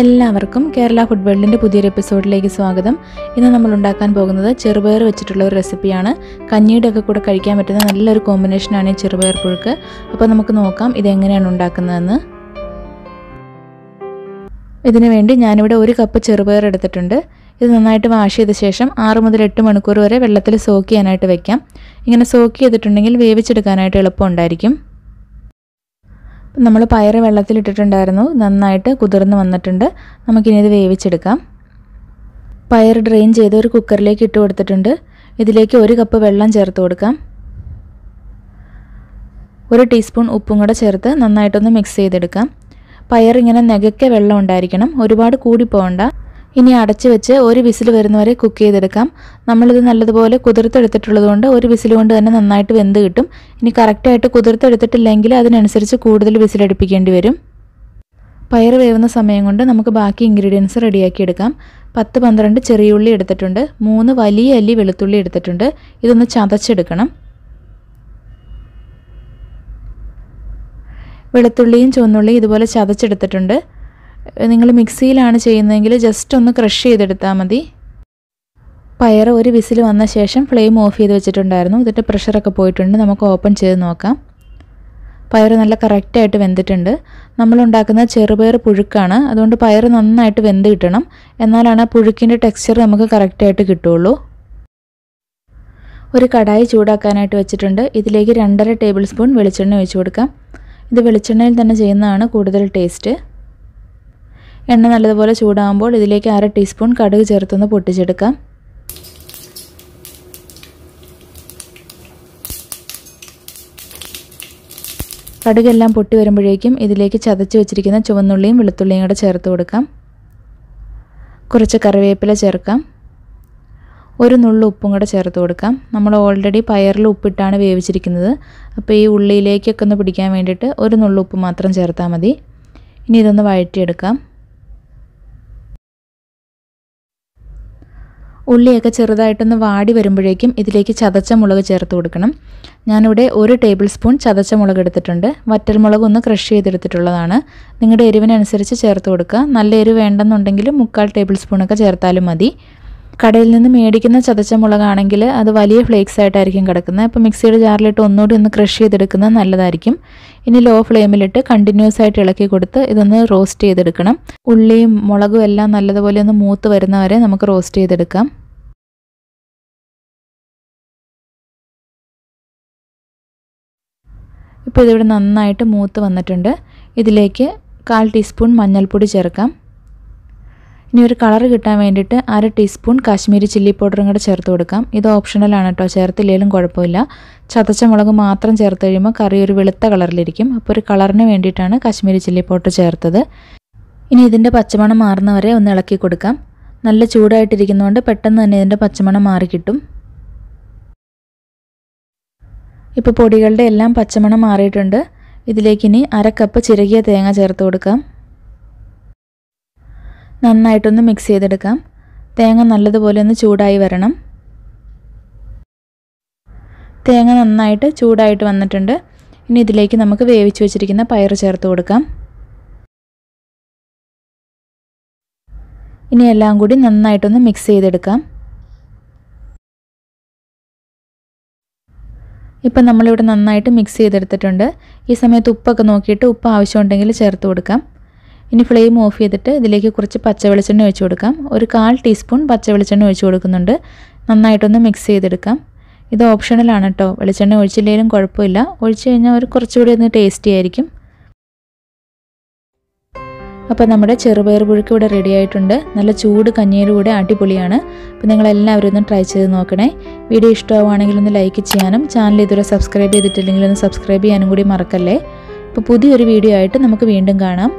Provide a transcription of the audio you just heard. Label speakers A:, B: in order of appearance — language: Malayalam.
A: എല്ലാവർക്കും കേരള ഫുഡ്വേൾഡിൻ്റെ പുതിയൊരു എപ്പിസോഡിലേക്ക് സ്വാഗതം. ഇന്ന് നമ്മൾ ഉണ്ടാക്കാൻ പോകുന്നത് ചെറുപയർ വെച്ചിട്ടുള്ള ഒരു റെസിപ്പിയാണ്. കഞ്ഞിയുടെ ഒക്കെ കൂടെ കഴിക്കാൻ പറ്റുന്ന നല്ലൊരു കോമ്പിനേഷനാണ് ഈ ചെറുപയർ പുഴുക്ക്. അപ്പോൾ നമുക്ക് നോക്കാം ഇതെങ്ങനെയാണ് ഉണ്ടാക്കുന്നതെന്ന്. ഇതിനു വേണ്ടി ഞാനിവിടെ 1 കപ്പ് ചെറുപയർ എടുത്തിട്ടുണ്ട്. ഇത് നന്നായിട്ട് വാഷ് ചെയ്ത ശേഷം 6 മുതൽ 8 മണിക്കൂർ വരെ വെള്ളത്തിൽ സോക്ക് ചെയ്യാനായിട്ട് വെക്കാം. ഇങ്ങനെ സോക്ക് ചെയ്തിട്ടുണ്ടെങ്കിൽ വേവിച്ചെടുക്കാനായിട്ട് എളുപ്പമുണ്ടായിരിക്കും. നമ്മൾ പയർ വെള്ളത്തിലിട്ടിട്ടുണ്ടായിരുന്നു, നന്നായിട്ട് കുതിർന്ന് വന്നിട്ടുണ്ട്. നമുക്കിനി ഇത് വേവിച്ചെടുക്കാം. പയർ ഡ്രെയിൻ ചെയ്ത് ഒരു കുക്കറിലേക്ക് ഇട്ട് കൊടുത്തിട്ടുണ്ട്. ഇതിലേക്ക് 1 കപ്പ് വെള്ളം ചേർത്ത് കൊടുക്കാം. 1 ടീസ്പൂൺ ഉപ്പും കൂടെ ചേർത്ത് നന്നായിട്ടൊന്ന് മിക്സ് ചെയ്തെടുക്കാം. പയർ ഇങ്ങനെ നെകക്കെ വെള്ളം ഉണ്ടായിരിക്കണം, ഒരുപാട് കൂടി പോകണ്ട. ഇനി അടച്ചു വെച്ച് 1 വിസിൽ വരുന്നവരെ കുക്ക് ചെയ്തെടുക്കാം. നമ്മളിത് നല്ലതുപോലെ കുതിർത്തെടുത്തിട്ടുള്ളത് കൊണ്ട് 1 വിസിൽ കൊണ്ട് തന്നെ നന്നായിട്ട് വെന്ത് കിട്ടും. ഇനി കറക്റ്റായിട്ട് കുതിർത്തെടുത്തിട്ടില്ലെങ്കിൽ അതിനനുസരിച്ച് കൂടുതൽ വിസിലടുപ്പിക്കേണ്ടി വരും. പയർ വേവുന്ന സമയം കൊണ്ട് നമുക്ക് ബാക്കി ഇൻഗ്രീഡിയൻസ് റെഡിയാക്കി എടുക്കാം. 10-12 ചെറിയ ഉള്ളി എടുത്തിട്ടുണ്ട്. 3 വലിയ അല്ലി വെളുത്തുള്ളി എടുത്തിട്ടുണ്ട്. ഇതൊന്ന് ചതച്ചെടുക്കണം. വെളുത്തുള്ളിയും ചുവന്നുള്ളിയും ഇതുപോലെ ചതച്ചെടുത്തിട്ടുണ്ട്. നിങ്ങൾ മിക്സിയിലാണ് ചെയ്യുന്നതെങ്കിൽ ജസ്റ്റ് ഒന്ന് ക്രഷ് ചെയ്തെടുത്താൽ മതി. പയർ 1 വിസിൽ വന്ന ശേഷം ഫ്ലെയിം ഓഫ് ചെയ്ത് വെച്ചിട്ടുണ്ടായിരുന്നു. ഇതിൻ്റെ പ്രഷറൊക്കെ പോയിട്ടുണ്ട്. നമുക്ക് ഓപ്പൺ ചെയ്ത് നോക്കാം. പയർ നല്ല കറക്റ്റായിട്ട് വെന്തിട്ടുണ്ട്. നമ്മളുണ്ടാക്കുന്ന ചെറുപയർ പുഴുക്കാണ്, അതുകൊണ്ട് പയർ നന്നായിട്ട് വെന്ത് കിട്ടണം. എന്നാലാണ് ആ പുഴുക്കിൻ്റെ ടെക്സ്ചർ നമുക്ക് കറക്റ്റായിട്ട് കിട്ടുള്ളൂ. ഒരു കടായി ചൂടാക്കാനായിട്ട് വെച്ചിട്ടുണ്ട്. ഇതിലേക്ക് 2.5 ടേബിൾ സ്പൂൺ വെളിച്ചെണ്ണ ഒഴിച്ചു കൊടുക്കാം. ഇത് വെളിച്ചെണ്ണയിൽ തന്നെ ചെയ്യുന്നതാണ് കൂടുതൽ ടേസ്റ്റ്. എണ്ണ നല്ലതുപോലെ ചൂടാകുമ്പോൾ ഇതിലേക്ക് 1/2 ടീസ്പൂൺ കടുക് ചേർത്തൊന്ന് പൊട്ടിച്ചെടുക്കാം. കടുകെല്ലാം പൊട്ടി വരുമ്പോഴേക്കും ഇതിലേക്ക് ചതച്ച് വെച്ചിരിക്കുന്ന ചുവന്നുള്ളിയും വെളുത്തുള്ളിയും കൂടെ ചേർത്ത് കൊടുക്കാം. കുറച്ച് കറിവേപ്പില ചേർക്കാം. 1 നുള്ളു ഉപ്പും കൂടെ ചേർത്ത് കൊടുക്കാം. നമ്മൾ ഓൾറെഡി പയറിൽ ഉപ്പിട്ടാണ് വേവിച്ചിരിക്കുന്നത്. അപ്പോൾ ഈ ഉള്ളിയിലേക്കൊക്കെ ഒന്ന് പിടിക്കാൻ വേണ്ടിയിട്ട് 1 നുള്ളു ഉപ്പ് മാത്രം ചേർത്താൽ മതി. ഇനി ഇതൊന്ന് വഴറ്റിയെടുക്കാം. ഉള്ളിയൊക്കെ ചെറുതായിട്ടൊന്ന് വാടി വരുമ്പോഴേക്കും ഇതിലേക്ക് ചതച്ച മുളക് ചേർത്ത് കൊടുക്കണം. ഞാനിവിടെ 1 ടേബിൾ സ്പൂൺ ചതച്ച മുളക് എടുത്തിട്ടുണ്ട്. വറ്റൽമുളക് ഒന്ന് ക്രഷ് ചെയ്തെടുത്തിട്ടുള്ളതാണ്. നിങ്ങളുടെ എരിവിനനുസരിച്ച് ചേർത്ത് കൊടുക്കുക. നല്ല എരിവ് വേണ്ടെന്നുണ്ടെങ്കിൽ 3/4 ടേബിൾ സ്പൂണൊക്കെ ചേർത്താലും മതി. കടയിൽ നിന്ന് മേടിക്കുന്ന ചതച്ച മുളകാണെങ്കിൽ അത് വലിയ ഫ്ലേക്സ് ആയിട്ടായിരിക്കും കിടക്കുന്നത്. അപ്പോൾ മിക്സിയുടെ ജാറിലിട്ട് ഒന്നുകൂടി ഒന്ന് ക്രഷ് ചെയ്തെടുക്കുന്നത് നല്ലതായിരിക്കും. ഇനി ലോ ഫ്ലെയിമിലിട്ട് കണ്ടിന്യൂസ് ആയിട്ട് ഇളക്കി കൊടുത്ത് ഇതൊന്ന് റോസ്റ്റ് ചെയ്തെടുക്കണം. ഉള്ളിയും മുളകും എല്ലാം നല്ലതുപോലെ ഒന്ന് മൂത്ത് വരുന്നവരെ നമുക്ക് റോസ്റ്റ് ചെയ്തെടുക്കാം. ഇപ്പോൾ ഇതിവിടെ നന്നായിട്ട് മൂത്ത് വന്നിട്ടുണ്ട്. ഇതിലേക്ക് 1/4 ടീസ്പൂൺ മഞ്ഞൾപ്പൊടി ചേർക്കാം. ഇനി ഒരു കളർ കിട്ടാൻ വേണ്ടിയിട്ട് 1/2 ടീസ്പൂൺ കാശ്മീരി ചില്ലി പൗഡറും കൂടെ ചേർത്ത് കൊടുക്കാം. ഇത് ഓപ്ഷണലാണ് കേട്ടോ, ചേർത്തില്ലെങ്കിലും കുഴപ്പമില്ല. ചതച്ച മുളക് മാത്രം ചേർത്ത് കഴിയുമ്പോൾ കറി ഒരു വെളുത്ത കളറിലിരിക്കും. അപ്പോൾ ഒരു കളറിന് വേണ്ടിയിട്ടാണ് കാശ്മീരി ചില്ലി പൗഡർ ചേർത്തത്. ഇനി ഇതിൻ്റെ പച്ചമണം മാറുന്നവരെ ഒന്ന് ഇളക്കി കൊടുക്കാം. നല്ല ചൂടായിട്ടിരിക്കുന്നതുകൊണ്ട് പെട്ടെന്ന് തന്നെ ഇതിൻ്റെ പച്ചമണം മാറി കിട്ടും. ഇപ്പോൾ പൊടികളുടെ എല്ലാം പച്ചമണം മാറിയിട്ടുണ്ട്. ഇതിലേക്കിനി 1/2 കപ്പ് ചിരകിയ തേങ്ങ ചേർത്ത് കൊടുക്കാം. നന്നായിട്ടൊന്ന് മിക്സ് ചെയ്തെടുക്കാം. തേങ്ങ നല്ലതുപോലെ ഒന്ന് ചൂടായി വരണം. തേങ്ങ നന്നായിട്ട് ചൂടായിട്ട് വന്നിട്ടുണ്ട്. ഇനി ഇതിലേക്ക് നമുക്ക് വേവിച്ച് വെച്ചിരിക്കുന്ന പയർ ചേർത്ത് കൊടുക്കാം. ഇനി എല്ലാം കൂടി നന്നായിട്ടൊന്ന് മിക്സ് ചെയ്തെടുക്കാം. ഇപ്പം നമ്മളിവിടെ നന്നായിട്ട് മിക്സ് ചെയ്തെടുത്തിട്ടുണ്ട്. ഈ സമയത്ത് ഉപ്പൊക്കെ നോക്കിയിട്ട് ഉപ്പ് ആവശ്യമുണ്ടെങ്കിൽ ചേർത്ത് കൊടുക്കാം. ഇനി ഫ്ലെയിം ഓഫ് ചെയ്തിട്ട് ഇതിലേക്ക് കുറച്ച് പച്ചവെളിച്ചെണ്ണ ഒഴിച്ചു കൊടുക്കാം. ഒരു 1/4 ടീസ്പൂൺ പച്ചവെളിച്ചെണ്ണ ഒഴിച്ചു കൊടുക്കുന്നുണ്ട്. നന്നായിട്ടൊന്ന് മിക്സ് ചെയ്തെടുക്കാം. ഇത് ഓപ്ഷണലാണ് കേട്ടോ, വെളിച്ചെണ്ണ ഒഴിച്ചില്ലെങ്കിലും കുഴപ്പമില്ല. ഒഴിച്ചു കഴിഞ്ഞാൽ കുറച്ചുകൂടി ഒന്ന് ടേസ്റ്റി ആയിരിക്കും. അപ്പോൾ നമ്മുടെ ചെറുപയർ പുഴുക്ക് ഇവിടെ റെഡി ആയിട്ടുണ്ട്. നല്ല ചൂട് കഞ്ഞിയുടെ കൂടെ അടിപൊളിയാണ്. അപ്പോൾ നിങ്ങളെല്ലാവരും ഒന്ന് ട്രൈ ചെയ്ത് നോക്കണേ. വീഡിയോ ഇഷ്ടമാവുകയാണെങ്കിൽ ഒന്ന് ലൈക്ക് ചെയ്യാനും ചാനൽ ഇതുവരെ സബ്സ്ക്രൈബ് ചെയ്തിട്ടില്ലെങ്കിൽ ഒന്ന് സബ്സ്ക്രൈബ് ചെയ്യാനും കൂടി മറക്കല്ലേ. അപ്പോൾ പുതിയൊരു വീഡിയോ ആയിട്ട് നമുക്ക് വീണ്ടും കാണാം.